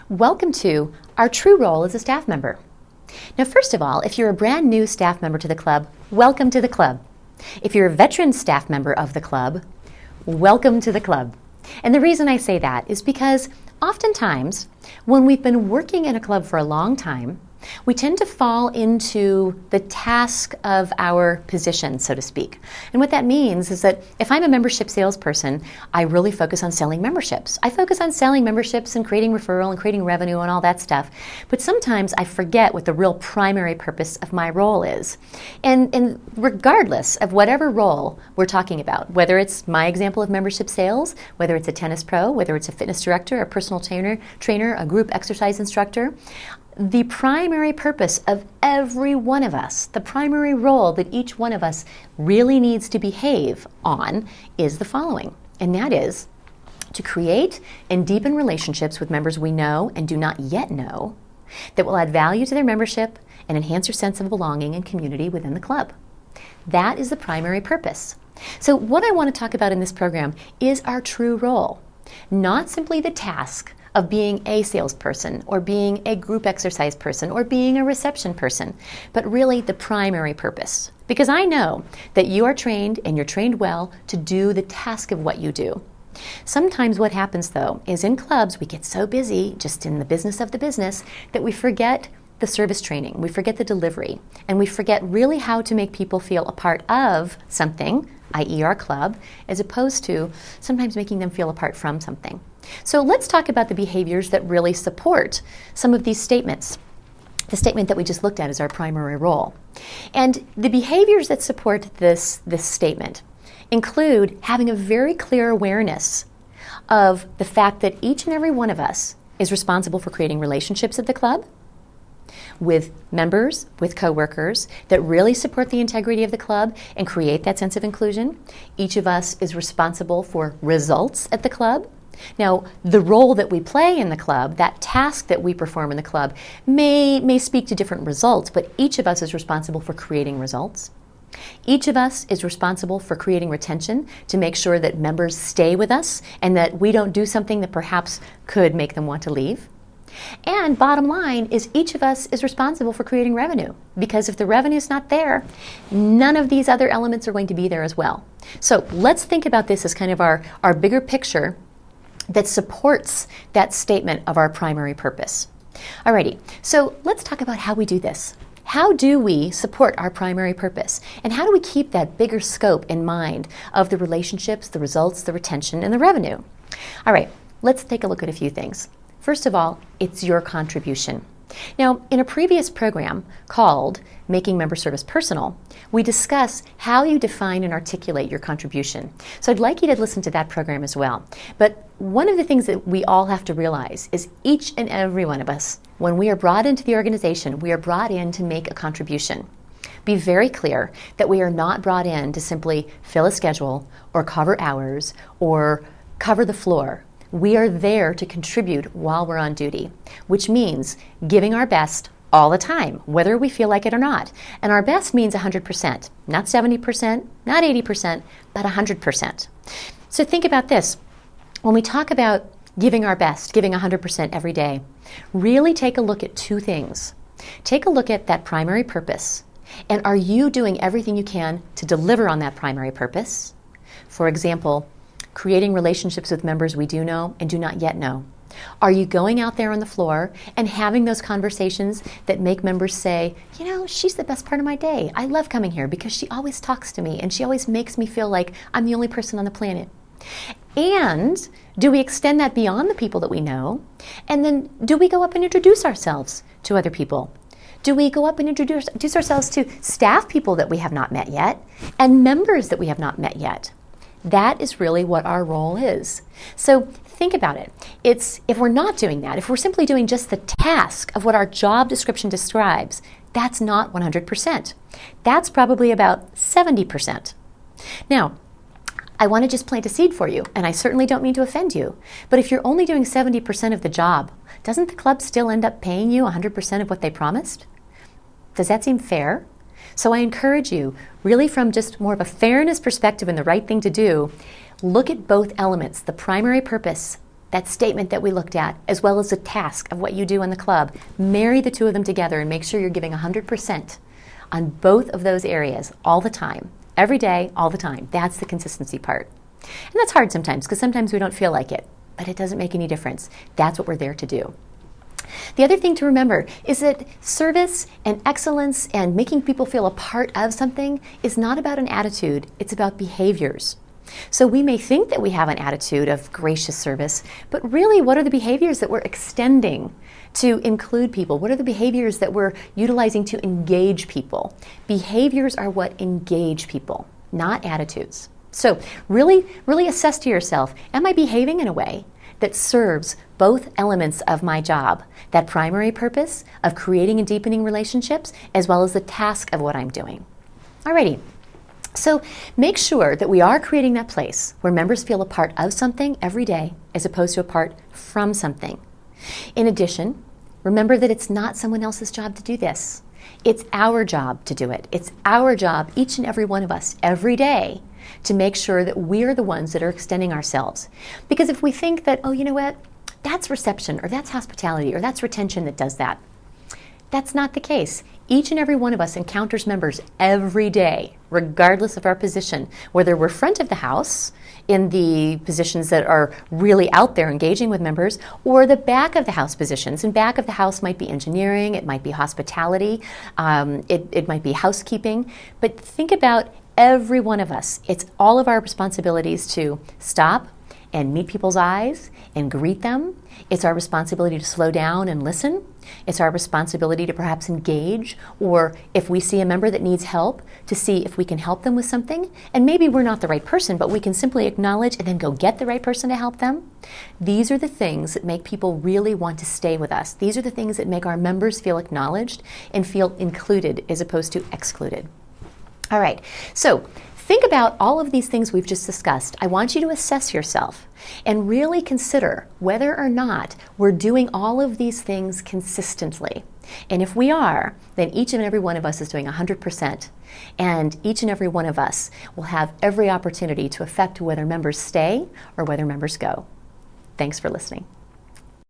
Welcome to our true role as a staff member. Now, first of all, if you're a brand new staff member to the club, welcome to the club. If you're a veteran staff member of the club, welcome to the club. And the reason I say that is because oftentimes when we've been working in a club for a long time, we tend to fall into the task of our position, so to speak. And what that means is that if I'm a membership salesperson, I really focus on selling memberships. I focus on selling memberships and creating referral and creating revenue and all that stuff. But sometimes I forget what the real primary purpose of my role is. And regardless of whatever role we're talking about, whether it's my example of membership sales, whether it's a tennis pro, whether it's a fitness director, a personal trainer, a group exercise instructor, the primary purpose of every one of us, the primary role that each one of us really needs to behave on is the following, and that is to create and deepen relationships with members we know and do not yet know that will add value to their membership and enhance their sense of belonging and community within the club. That is the primary purpose. So what I want to talk about in this program is our true role, not simply the task of being a salesperson or being a group exercise person or being a reception person, but really the primary purpose. Because I know that you are trained and you're trained well to do the task of what you do. Sometimes what happens though is in clubs we get so busy just in the business of the business that we forget the service training, we forget the delivery, and we forget really how to make people feel a part of something, i.e. our club, as opposed to sometimes making them feel apart from something. So let's talk about the behaviors that really support some of these statements. The statement that we just looked at is our primary role. And the behaviors that support this statement include having a very clear awareness of the fact that each and every one of us is responsible for creating relationships at the club, with members, with coworkers that really support the integrity of the club and create that sense of inclusion. Each of us is responsible for results at the club. Now, the role that we play in the club, that task that we perform in the club, may speak to different results, but each of us is responsible for creating results. Each of us is responsible for creating retention to make sure that members stay with us and that we don't do something that perhaps could make them want to leave. And bottom line is each of us is responsible for creating revenue, because if the revenue is not there, none of these other elements are going to be there as well. So let's think about this as kind of our bigger picture that supports that statement of our primary purpose. Alrighty, so let's talk about how we do this. How do we support our primary purpose? And how do we keep that bigger scope in mind of the relationships, the results, the retention, and the revenue? All right, let's take a look at a few things. First of all, it's your contribution. Now, in a previous program called Making Member Service Personal, we discuss how you define and articulate your contribution. So I'd like you to listen to that program as well. But one of the things that we all have to realize is each and every one of us, when we are brought into the organization, we are brought in to make a contribution. Be very clear that we are not brought in to simply fill a schedule or cover hours or cover the floor. We are there to contribute while we're on duty, which means giving our best all the time, whether we feel like it or not. And our best means 100%, not 70%, not 80%, but 100%. So think about this. When we talk about giving our best, giving 100% every day, really take a look at two things. Take a look at that primary purpose, and are you doing everything you can to deliver on that primary purpose? For example, creating relationships with members we do know and do not yet know. Are you going out there on the floor and having those conversations that make members say, you know, she's the best part of my day. I love coming here because she always talks to me and she always makes me feel like I'm the only person on the planet. And do we extend that beyond the people that we know? And then do we go up and introduce ourselves to other people? Do we go up and introduce ourselves to staff people that we have not met yet and members that we have not met yet? That is really what our role is. So think about it. If we're not doing that, if we're simply doing just the task of what our job description describes, that's not 100%. That's probably about 70%. Now, I want to just plant a seed for you, and I certainly don't mean to offend you, but if you're only doing 70% of the job, doesn't the club still end up paying you 100% of what they promised? Does that seem fair? So I encourage you, really from just more of a fairness perspective and the right thing to do, look at both elements, the primary purpose that statement that we looked at, as well as the task of what you do in the club. Marry the two of them together and make sure you're giving 100% on both of those areas all the time, every day, all the time. That's the consistency part. And that's hard sometimes because sometimes we don't feel like it, but it doesn't make any difference. That's what we're there to do. The other thing to remember is that service and excellence and making people feel a part of something is not about an attitude, it's about behaviors. So we may think that we have an attitude of gracious service, but really what are the behaviors that we're extending to include people? What are the behaviors that we're utilizing to engage people? Behaviors are what engage people, not attitudes. So really assess to yourself, am I behaving in a way that serves both elements of my job, that primary purpose of creating and deepening relationships, as well as the task of what I'm doing? Alrighty. So make sure that we are creating that place where members feel a part of something every day as opposed to a part from something. In addition, remember that it's not someone else's job to do this. It's our job to do it. It's our job, each and every one of us, every day, to make sure that we're the ones that are extending ourselves. Because if we think that, oh, you know what, that's reception, or that's hospitality, or that's retention that does that, that's not the case. Each and every one of us encounters members every day, regardless of our position, whether we're front of the house in the positions that are really out there engaging with members, or the back of the house positions. And back of the house might be engineering, it might be hospitality, it might be housekeeping. But think about every one of us. It's all of our responsibilities to stop and meet people's eyes and greet them. It's our responsibility to slow down and listen. It's our responsibility to perhaps engage, or if we see a member that needs help, to see if we can help them with something. And maybe we're not the right person, but we can simply acknowledge and then go get the right person to help them. These are the things that make people really want to stay with us. These are the things that make our members feel acknowledged and feel included as opposed to excluded. All right, so think about all of these things we've just discussed. I want you to assess yourself and really consider whether or not we're doing all of these things consistently. And if we are, then each and every one of us is doing 100%. And each and every one of us will have every opportunity to affect whether members stay or whether members go. Thanks for listening.